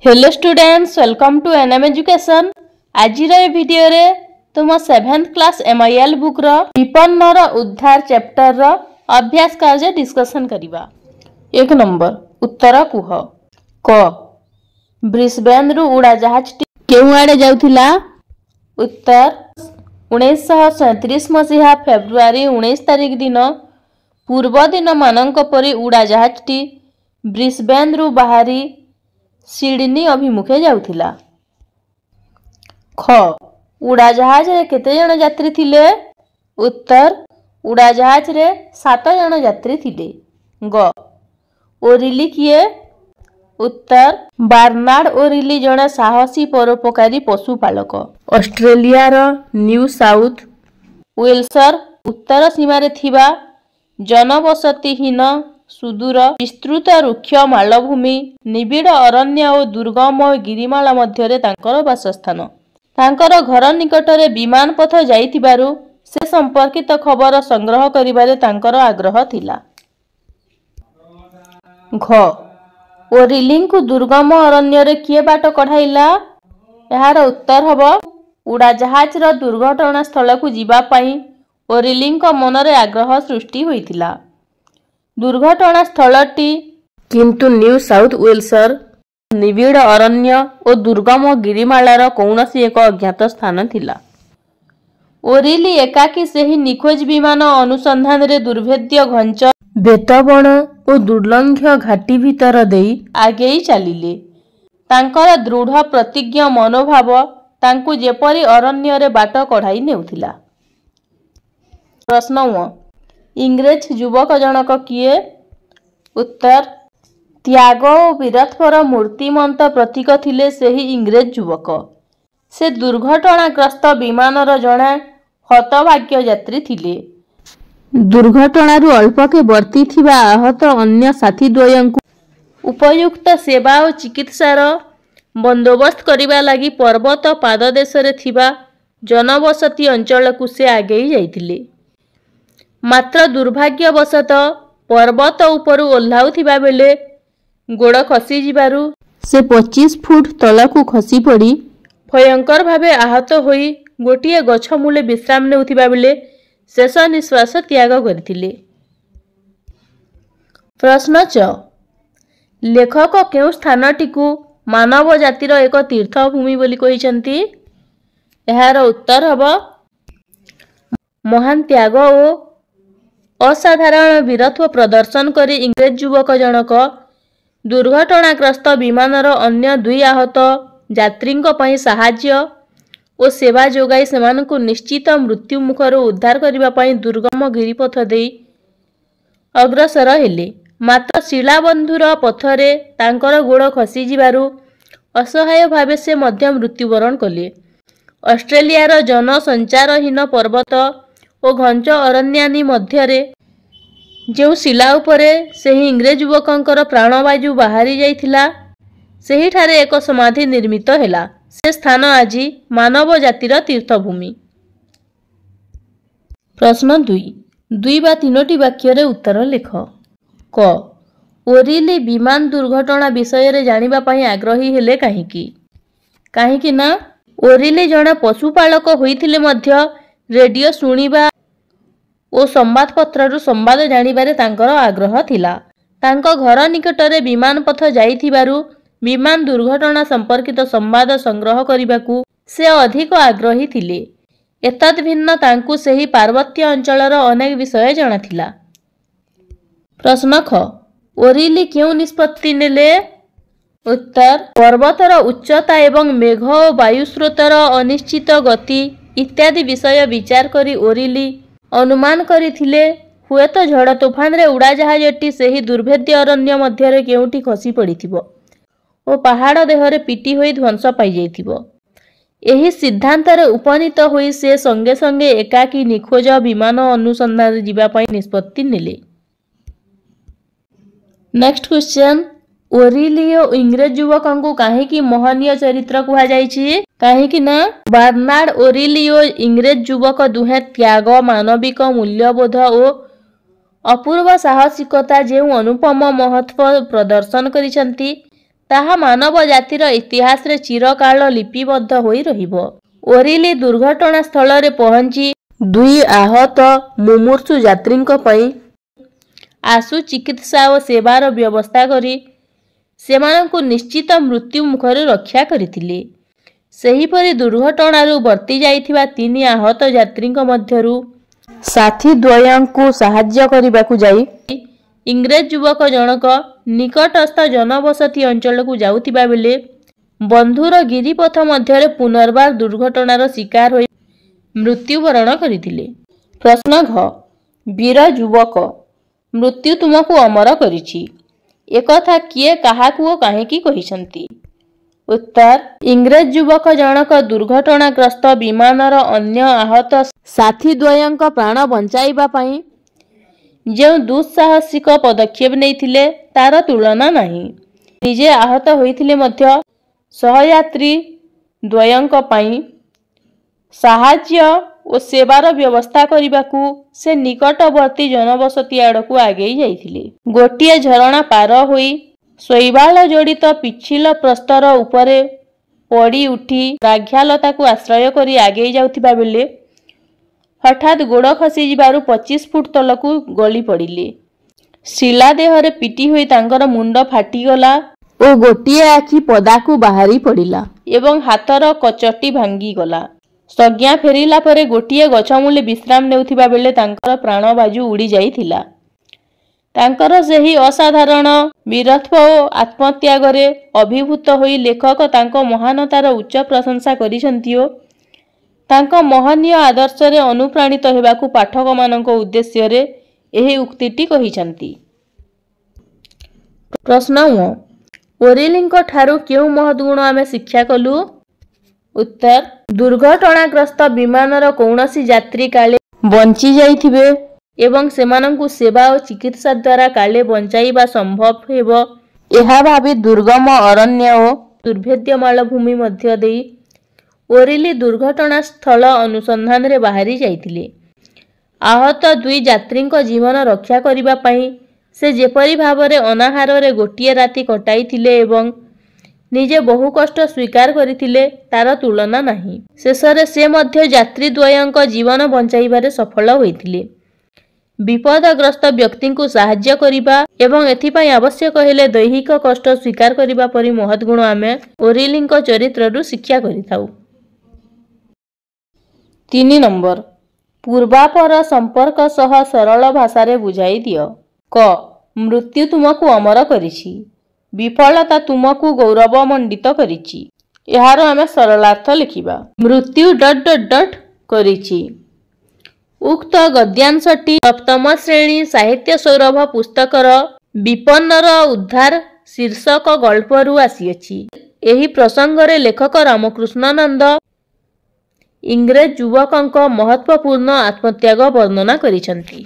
Hello students, welcome to N M education. आज video रे तुम 7th क्लास MIL बुक रो विपन्न रो उद्धार चैप्टर रो अभ्यास कार्य डिस्कशन करिबा। 1 नंबर उत्तर कुह। क ब्रिस्बेन रु उड़ाजहाज केउ आड़े जाउथिला? उत्तर 1937 मसीहा फेब्रुआरी 19 तारिख दिन पूर्व दिन मानक परि उड़ाजहाजटी ब्रिस्बेन रु बाहरी सिडनी अभिमुखे जाउथिला। ख उड़ाजहाज रे केते जण यात्री थिले? उत्तर उड़ाजहाज रे 7 जण यात्री थिले। ग ओरिली किए? उत्तर बार्नार्ड ओरिली जण साहसी परोपकारी पशुपालक। ऑस्ट्रेलिया रो न्यू साउथ वेल्सर उत्तर सीमारे थिबा जनबसतिहीन सुदूर विस्तृत रुक्ष मालभूमि निबिड़ अरण्य और दुर्गम गिरिमाला मध्यरे तांकर बासस्थान। तांकर घर निकटरे विमान पथ जाइथिबारु से संपर्कित खबर संग्रह करिबारे तांकर आग्रह थिला। घ ओरिलिंग दुर्गम अरण्य रे किए बाट कढाइला? यार उत्तर हबो उड़ाजहाज रो दुर्घटना स्थल को जीवा पई ओरिलिंग मनरे आग्रह सृष्टि होइथिला। दुर्घटना स्थलटी किंतु न्यू साउथ वेल्सर निबिड़ अरण्य और दुर्गम गिरिमालार कौनसी एक अज्ञात स्थान थिला। ओरिली एकाकी सेही निखोज विमान अनुसंधान रे दुर्भेद्य घंच बेतबण और दुर्लंघ्य घाटी भीतर देई आगेई चलिले। तांकर दृढ़ प्रतिज्ञ मनोभाव तांकु जेपरी अरण्य रे बाट कढ़ाई नेउथिला। प्रश्न 1 इंग्रेज युवक जनक किए? उत्तर त्याग और वीरत्वर मूर्तिमंत प्रतीक थिले सेही इंग्रेज युवक। से दुर्घटनाग्रस्त विमानर जणे हतभाग्य यात्री थिले। दुर्घटनारु अल्पके वर्ती थिबा आहत अन्य साथी द्वयंकु उपयुक्त सेवा और चिकित्सार बंदोबस्त करिबा लागि पर्वत पाददेश रे थिबा जनबसती अंचल को से आगेई जाइथिले। मात्र दुर्भाग्यवशत पर्वत उपरु ओह्लाउथिबा बेले गोड़ खसी जिबारु से 25 फुट तलकु खसी पड़ी भयंकर भावे आहत होई गोटिए गछ मूले विश्राम नेउथिबा बेले शेष निश्वास त्याग करथिले। प्रश्न 6 लेखक केउ स्थानटिकु मानव जातिर एक तीर्थभूमि बोली कहिसंती? एहार उत्तर हबो महान त्याग ओ असाधारण वीरत्व प्रदर्शन करी इंग्रेज युवक जनक दुर्घटनाग्रस्त विमानर अन्य 2 आहत यात्रींक पई साहाय्य और सेवा जोगाई सेमानकु निश्चित मृत्यु मुखर उद्धार करिबा पई दुर्गम गिरिपथ देई अग्रसर हेले। मात्र शिलाबंधुर पथरे तांकर गोड़ खसी जिबारु असहाय भावे से मध्य मृत्युवरण कले। ऑस्ट्रेलियार जनसंचारहीन पर्वत और घंच अरण्यानी मध्यरे जो शिला उपरे सेही इंग्रेज युवकंकर प्राणवायु बाहरी जाइथिला सेही ठारे एक समाधि निर्मित हेला। से स्थान आज मानव जातिर तीर्थभूमि। प्रश्न 2 बा 3टी वाक्य रे उत्तर लेख। क ओरिली विमान दुर्घटना विषय रे जानिबा पई आग्रही हेले काहीकि? काहीकि ना ओरिली जणे पशुपालक होइथिले मध्य रेडियो सुनिबा ओ संवादपत्रु संवाद जानिबारे तांकर आग्रह थिला। तांको घर निकटरे विमान पथ जाइथिबारु विमान दुर्घटना संपर्कित संवाद संग्रह करिबाकू से अधिक आग्रही थिले। एतद भिन्न तांकु सेही पार्वत्य अंचलर अनेक विषय जणाथिला। प्रश्न ख ओरिली केउ निष्पत्ति नेले? उत्तर पर्वतर उच्चता एवं मेघ और वायुस्रोतर अनिश्चित गति इत्यादि विषय विचार करी ओरिली अनुमान करिथिले हुएत झड़ तूफान रे उड़ाजहाजटी सेही दुर्भेद्य अरण्य मध्यरे केउठी खसी पड़िथिबो ओ पहाड़ देहरे पिटी होई ध्वंस पाई जाइथिबो। एही सिद्धांत रे उपनीत होई से संगे संगे एकाकी निखोज विमान अनुसंधान जीवा पई निष्पत्ति नेले। नेक्स्ट क्वेश्चन ओरिलियो इंग्रेज युवकंकु काहेकि महनीय चरित्र कुहा जाइछि? काहेकि ना बार्नार्ड ओरिलियो इंग्रेज युवक दुहे त्याग मानविक मूल्यबोध और अपूर्व साहसिकता जो अनुपम महत्व प्रदर्शन करिसंती ତାହା ମାନବ ଜାତିର ଇତିହାସରେ ଚିରକାଳ ଲିପିବଦ୍ଧ ହୋଇ ରହିବ। ଓରିଲି ଦୁର୍ଘଟଣା ସ୍ଥଳରେ ପହଞ୍ଚି 2 ଆହତ ମୁମୂର୍ଷୁ ଯାତ୍ରୀଙ୍କ ପାଇଁ ଆଶୁ ଚିକିତ୍ସା ଓ ସେବାର ବ୍ୟବସ୍ଥା କରି ସେମାନଙ୍କୁ ନିଶ୍ଚିତ ମୃତ୍ୟୁ ମୁଖରୁ ରକ୍ଷା କରିଥିଲେ। ସେହିପରି ଦୁର୍ଘଟଣାରୁ ବର୍ତ୍ତି ଯାଇଥିବା 3 ଆହତ ଯାତ୍ରୀଙ୍କ ମଧ୍ୟରୁ ସାଥୀ ଦ୍ୱୟଙ୍କୁ ସାହାଯ୍ୟ କରିବାକୁ ଯାଇ ଇଂରେଜ ଯୁବକ ଜଣକ ନିକଟସ୍ଥ ଜନବସତି ଅଞ୍ଚଳକୁ ଯାଉଥିବା ବେଳେ ବନ୍ଧୁର ଗିରିପଥ ମଧ୍ୟରେ ପୁନର୍ବାର ଦୁର୍ଘଟଣାର ଶିକାର ହୋଇ ମୃତ୍ୟୁବରଣ କରିଥିଲେ। ପ୍ରଶ୍ନ ଘ ବୀର ଯୁବକ ମୃତ୍ୟୁ ତୁମକୁ ଅମର କରିଛି ଏକଥା କିଏ କାହାକୁ ଓ କାହିଁକି କହିଛନ୍ତି? ଉତ୍ତର ଇଂରେଜ ଯୁବକ ଜଣକ ଦୁର୍ଘଟଣାଗ୍ରସ୍ତ ବିମାନର ଅନ୍ୟ ଆହତ ସାଥୀ ଦ୍ୱୟଙ୍କ ପ୍ରାଣ ବଞ୍ଚାଇବା ପାଇଁ ଯେଉଁ ଦୁଃସାହସିକ ପଦକ୍ଷେପ ନେଇଥିଲେ ତାର ତୁଳନା ନାହିଁ। ନିଜେ ଆହତ ହୋଇଥିଲେ ମଧ୍ୟ ସହଯାତ୍ରୀ ଦ୍ୱୟଙ୍କ ପାଇଁ ସାହାଯ୍ୟ ଓ ସେବାର ବ୍ୟବସ୍ଥା କରିବାକୁ ସେ ନିକଟବର୍ତ୍ତୀ ଜନବସତି ଆଡ଼କୁ ଆଗେଇ ଯାଇଥିଲେ। ଗୋଟିଏ ଝରଣା ପାର ହୋଇ ଶୈବାଳ ଜଡ଼ିତ ପିଚ୍ଛିଳ ପ୍ରସ୍ତର ଉପରେ ପଡ଼ି ଉଠି ବ୍ରାଘ୍ୟାଲତାକୁ ଆଶ୍ରୟ କରି ଆଗେଇ ଯାଉଥିବା ବେଳେ ହଠାତ୍ ଗୋଡ଼ ଖସିଯିବାରୁ 25 ଫୁଟ ତଳକୁ ଗଳି ପଡ଼ିଲେ। ଶିଲା ଦେହରେ ପିଟି ହୋଇ ତାଙ୍କର ମୁଣ୍ଡ ଫାଟିଗଲା ଓ ଗୋଟିଏ ଆଖି ପଦାକୁ ବାହାରି ପଡ଼ିଲା ଏବଂ ହାତର କଚଟି ଭାଙ୍ଗିଗଲା। ପ୍ରଜ୍ଞା ଫେରିଲା ପରେ ଗୋଟିଏ ଗଛ ମୂଳେ ବିଶ୍ରାମ ନେଉଥିବା ବେଳେ ତାଙ୍କର ପ୍ରାଣବାୟୁ ଉଡ଼ି ଯାଇଥିଲା। ତାଙ୍କର ସେହି ଅସାଧାରଣ ବୀରତ୍ୱ ଓ ଆତ୍ମତ୍ୟାଗରେ ଅଭିଭୂତ ହୋଇ ଲେଖକ ତାଙ୍କ ମହାନତାର ଉଚ୍ଚ ପ୍ରଶଂସା କରିଛନ୍ତି ଓ ତାଙ୍କ ମହନୀୟ ଆଦର୍ଶରେ ଅନୁପ୍ରାଣିତ ହେବାକୁ ପାଠକମାନଙ୍କ ଉଦ୍ଦେଶ୍ୟରେ ଏହି ଉକ୍ତିଟି କହିଛନ୍ତି। ପ୍ରଶ୍ନ ମ ଓରିଲିଙ୍କ ଠାରୁ କେଉଁ ମହତ୍ ଗୁଣ ଆମେ ଶିକ୍ଷା କଲୁ? ଉତ୍ତର ଦୁର୍ଘଟଣାଗ୍ରସ୍ତ ବିମାନର କୌଣସି ଯାତ୍ରୀ କାଳେ ବଞ୍ଚି ଯାଇଥିବେ ଏବଂ ସେମାନଙ୍କୁ ସେବା ଓ ଚିକିତ୍ସା ଦ୍ୱାରା କାଳେ ବଞ୍ଚାଇବା ସମ୍ଭବ ହେବ ଏହା ଭାବି ଦୁର୍ଗମ ଅରଣ୍ୟ ଓ ଦୁର୍ଭେଦ୍ୟ ମାଳଭୂମି ମଧ୍ୟ ଦେଇ ଓରିଲି ଦୁର୍ଘଟଣା ସ୍ଥଳ ଅନୁସନ୍ଧାନରେ ବାହାରି ଯାଇଥିଲେ। ଆହତ 2 ଯାତ୍ରୀଙ୍କ ଜୀବନ ରକ୍ଷା କରିବା ପାଇଁ ସେ ଯେପରି ଭାବରେ ଅନାହାରରେ ଗୋଟିଏ ରାତି କଟାଇଥିଲେ ଏବଂ ନିଜେ ବହୁ କଷ୍ଟ ସ୍ୱୀକାର କରିଥିଲେ ତାର ତୁଳନା ନାହିଁ। ଶେଷରେ ସେ ମଧ୍ୟ ଯାତ୍ରୀ ଦ୍ୱୟଙ୍କ ଜୀବନ ବଞ୍ଚାଇବାରେ ସଫଳ ହୋଇଥିଲେ। ବିପଦଗ୍ରସ୍ତ ବ୍ୟକ୍ତିଙ୍କୁ ସାହାଯ୍ୟ କରିବା ଏବଂ ଏଥିପାଇଁ ଆବଶ୍ୟକ ହେଲେ ଦୈହିକ କଷ୍ଟ ସ୍ୱୀକାର କରିବା ପରି ମହତ୍ ଗୁଣ ଆମେ ଓରିଲିଙ୍କ ଚରିତ୍ରରୁ ଶିକ୍ଷା କରିଥାଉ। 3 ନମ୍ବର ପୂର୍ବାପର ସମ୍ପର୍କ ସହ ସରଳ ଭାଷାରେ ବୁଝାଇ ଦିଅ। କ ମୃତ୍ୟୁ ତୁମକୁ ଅମର କରିଛି ବିଫଳତା ତୁମକୁ ଗୌରବମଣ୍ଡିତ କରିଛି। ଏହାର ଆମେ ସରଳାର୍ଥ ଲେଖିବା। ମୃତ୍ୟୁ ... କରିଛି। ଉକ୍ତ ଗଦ୍ୟାଂଶଟି ସପ୍ତମ ଶ୍ରେଣୀ ସାହିତ୍ୟ ସୌରଭ ପୁସ୍ତକର ବିପନ୍ନର ଉଦ୍ଧାର ଶୀର୍ଷକ ଗଳ୍ପରୁ ଆସିଅଛି। ଏହି ପ୍ରସଙ୍ଗରେ ଲେଖକ ରାମକୃଷ୍ଣ ନନ୍ଦ ଇଂରେଜ ଯୁବକଙ୍କ ମହତ୍ତ୍ୱପୂର୍ଣ୍ଣ ଆତ୍ମତ୍ୟାଗ ବର୍ଣ୍ଣନା କରିଛନ୍ତି।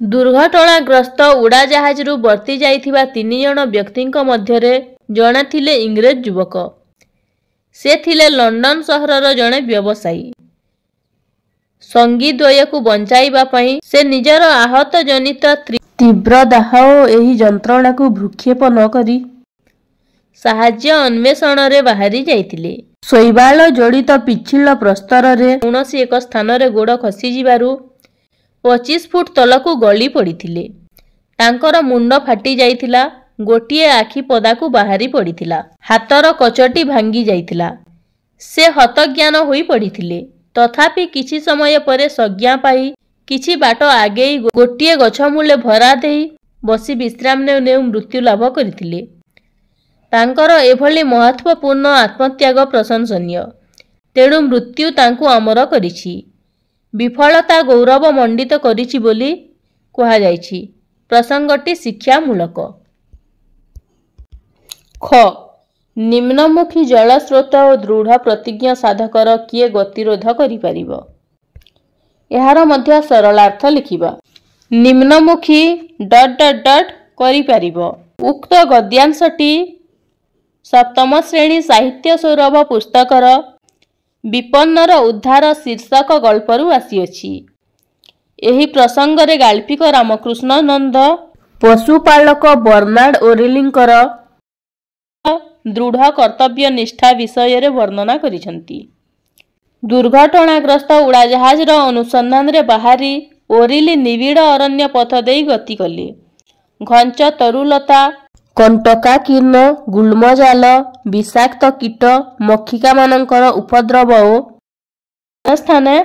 ଦୁର୍ଘଟଣାଗ୍ରସ୍ତ ଉଡ଼ାଜାହାଜରୁ ବର୍ତ୍ତି ଯାଇଥିବା 3 ଜଣ ବ୍ୟକ୍ତିଙ୍କ ମଧ୍ୟରେ ଜଣେ ଥିଲେ ଇଂରେଜ ଯୁବକ। ସେ ଥିଲେ ଲଣ୍ଡନ ସହରର ଜଣେ ବ୍ୟବସାୟୀ। ସଙ୍ଗୀ ଦ୍ୱୟକୁ ବଞ୍ଚାଇବା ପାଇଁ ସେ ନିଜର ଆହତ ଜନିତ ତୀବ୍ର ଦାହ ଓ ଏହି ଯନ୍ତ୍ରଣାକୁ ଭ୍ରୂକ୍ଷେପ ନ କରି ସାହାଯ୍ୟ ଅନ୍ୱେଷଣରେ ବାହାରି ଯାଇଥିଲେ। ଶୈବାଳ ଜଡ଼ିତ ପିଚ୍ଛିଳ ପ୍ରସ୍ତରରେ କୌଣସି ଏକ ସ୍ଥାନରେ ଗୋଡ଼ ଖସିଯିବାରୁ 25 ଫୁଟ ତଳକୁ ଗଳି ପଡ଼ିଥିଲେ। ତାଙ୍କର ମୁଣ୍ଡ ଫାଟି ଯାଇଥିଲା, ଗୋଟିଏ ଆଖି ପଦାକୁ ବାହାରି ପଡ଼ିଥିଲା, ହାତର କଚଟି ଭାଙ୍ଗି ଯାଇଥିଲା। ସେ ହତଜ୍ଞାନ ହୋଇ ପଡ଼ିଥିଲେ। ତଥାପି କିଛି ସମୟ ପରେ ସଜ୍ଞା ପାଇ କିଛି ବାଟ ଆଗେଇ ଗୋଟିଏ ଗଛ ମୂଳେ ଭରା ଦେଇ ବସି ବିଶ୍ରାମ ନେଉ ନେଉ ମୃତ୍ୟୁ ଲାଭ କରିଥିଲେ। ତାଙ୍କର ଏଭଳି ମହତ୍ତ୍ୱପୂର୍ଣ୍ଣ ଆତ୍ମତ୍ୟାଗ ପ୍ରଶଂସନୀୟ। ତେଣୁ ମୃତ୍ୟୁ ତାଙ୍କୁ ଅମର କରିଛି, ବିଫଳତା ଗୌରବ ମଣ୍ଡିତ କରିଛି ବୋଲି କୁହାଯାଇଛି। ପ୍ରସଙ୍ଗଟି ଶିକ୍ଷାମୂଳକ। ଖ ନିମ୍ନମୁଖୀ ଜଳସ୍ରୋତ ଓ ଦୃଢ଼ ପ୍ରତିଜ୍ଞ ସାଧକର କିଏ ଗତିରୋଧ କରିପାରିବ? ଏହାର ମଧ୍ୟ ସରଳାର୍ଥ ଲେଖିବା। ନିମ୍ନମୁଖୀ ... କରିପାରିବ। ଉକ୍ତ ଗଦ୍ୟାଂଶଟି ସପ୍ତମ ଶ୍ରେଣୀ ସାହିତ୍ୟ ସୌରଭ ପୁସ୍ତକର ବିପନ୍ନର ଉଦ୍ଧାର ଶୀର୍ଷକ ଗଳ୍ପରୁ ଆସିଅଛି। ଏହି ପ୍ରସଙ୍ଗରେ ଗାଳ୍ପିକ ରାମକୃଷ୍ଣ ନନ୍ଦ ପଶୁପାଳକ ବର୍ନାର୍ଡ ଓରିଲିଙ୍କର दृढ़ कर्तव्य निष्ठा विषय वर्णना करिसेंती। दुर्घटनाग्रस्त उड़ाजहाजर अनुसंधान रे बाहरी ओरिली निबिड़ अरण्य पथ देई गति कले। घंच तरुलता, कंटकाकीर्ण गुल्मजाल, विषाक्त कीट मक्षिका मानकर उपद्रव ओ स्थाने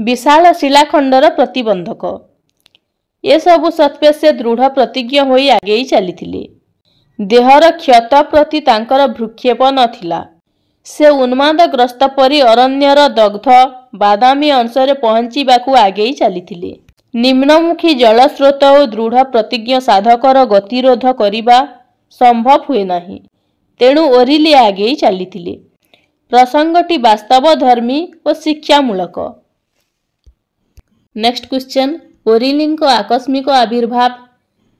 विशाल शिलाखंडर प्रतिबंधक ये सबु सत्वे से दृढ़ प्रतिज्ञ होई आगेई चली। देहर क्षत प्रति तांकर भ्रुक्षेप नथिला। से उन्मादग्रस्त परी अरण्यर दग्ध बादामी अंशरे पहुंचीबाकू आगेई चली। निम्नमुखी जलस्रोत और दृढ़ प्रतिज्ञ साधकर गतिरोध करिबा संभव हुए नहीं। तेणु ओरिली आगेई चली। प्रसंगटी वास्तव धर्मी और शिक्षामूलक। नेक्स्ट क्वेश्चन, ओरिलींको आकस्मिक आविर्भाव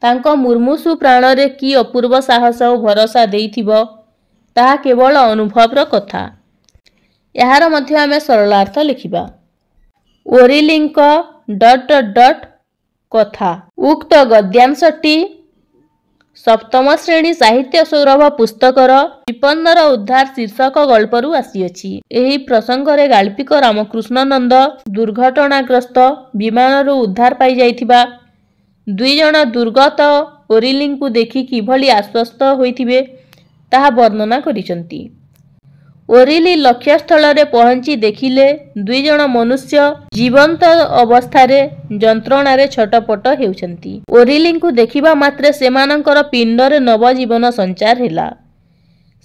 तांको मुर्मुसु प्राणरे की अपूर्व साहस और भरोसा देइथिबो ताहा केवल अनुभवर कथा। यार मध्य आमे सरलार्थ लिखिबा। ओरिलींको ... कथा। उक्त गद्यांशटी सप्तम श्रेणी साहित्य सौरभ पुस्तकर विपन्नर उद्धार शीर्षक गल्परू आसीअछि। एही प्रसंगरे गाल्पिक रामकृष्ण नंद दुर्घटनाग्रस्त विमानरू उद्धार पाई जाइथिबा दुई जण दुर्गत ओरिलींकु देखि किभली आश्वस्त होइथिबे ताहा वर्णना करिसंती। ओरिली लक्ष्यस्थल रे पहुंची देखिले दुई जण मनुष्य जीवंत अवस्थारे जंत्रणारे छटपट हेउछंती। ओरिलींकु देखिबा मात्रे सेमानंकर पिंडरे नवजीवन संचार हेला।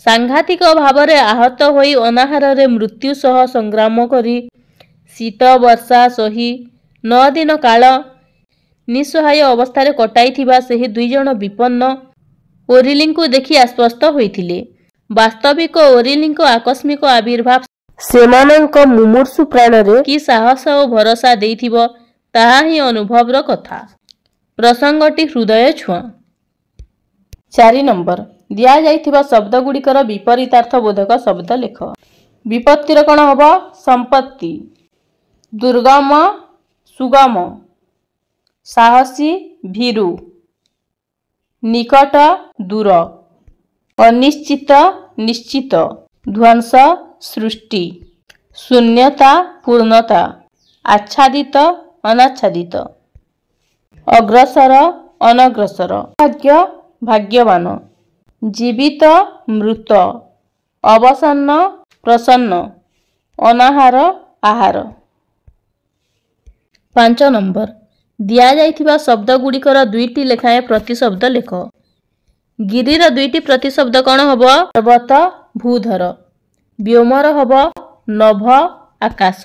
सांघातिक भावरे आहत होई अनाहार रे मृत्यु सह संग्राम करी शीत वर्षा सही 9 दिन काल निस्सहाय अवस्थारे कटाइथिबा सेही दुई जण विपन्न ओरिलींकु देखि आश्वस्त होइथिले। वास्तविक ओरिलींको आकस्मिक आविर्भाव सेमानंक मुमूर्षु प्राणरे कि साहस और भरोसा देइथिबो ताहा ही अनुभवर कथा। प्रसंगटी हृदय छुआ। 4 नंबर, दिया जाइथिबा शब्द गुड़िकर विपरीतार्थ बोधक शब्द लेख। विपत्तिर कौन हबो? संपत्ति। दुर्गम सुगम। साहसी भीरु। निकट दूर। अनिश्चित निश्चित। ध्वंस सृष्टि। शून्यता पूर्णता। आच्छादित अनाच्छादित। अग्रसर अनग्रसर। भाग्य भाग्यवान। जीवित मृत। अवसन्न प्रसन्न। अनाहार आहार। 5 नंबर, दिया जाइथिबा शब्द गुड़िकर 2टी लेखाएं प्रतिशब्द लेख। गिरीर 2टी प्रतिशब्द कौन हबो? पर्वत भूधर। व्योमर हबो नभ आकाश।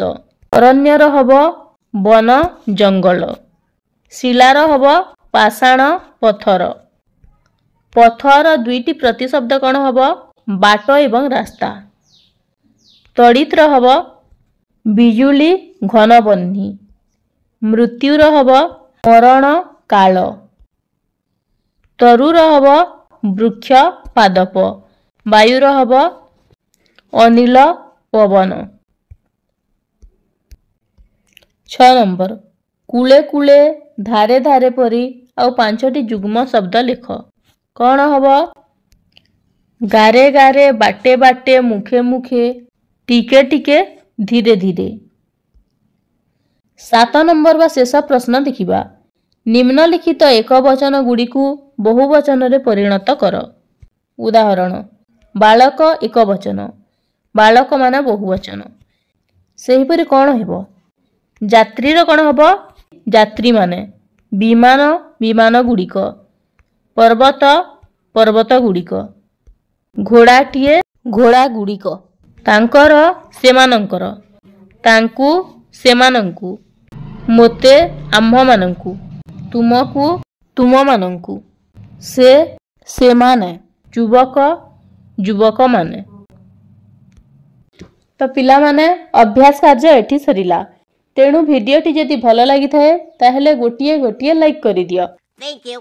अरण्यर हबो वन जंगल। शिलार हबो पाषाण पत्थर। पथर 2टी प्रतिशब्द कौन हबो? बाट एवं रास्ता। तड़ित्र हबो बिजुली घनबन्ही। मृत्युर हबो मरण काल। तरुर हबो वृक्ष पादप। वायुर हबो अनिल पवन। 6 नंबर, कूले कूले धारे धारे परी आउ 5टी जुग्म शब्द लेख। कौन हबो? गारे गारे बाटे बाटे मुखे मुखे टिके टिके धीरे धीरे। 7 नंबर बा शेष प्रश्न देखिबा। निम्नलिखित एक वचन गुड़िकु बहुवचन रे परिणत कर। उदाहरण, बालक एक वचन, बालक माने बहुवचन। सेहिपरि कौन हेबो? यात्रीर कौन हेबो? यात्री माने। विमान विमान गुड़िक। पर्वत पर्वत गुड़िक। घोड़ाटिए घोड़ा गुड़िक। तांकर सेमानंकर। तांकु सेमानंकु। मोते आम्भ मानंकु। तुमकु तुम मानंकु। से सेमाने। युवक युवक माने। तो पिला माने अभ्यास कार्य एठी सरिला। तेणु भिडियोटी जदि भल लागि थाए ताहेले गोटिए गोटिए लाइक करि दियो। Thank you.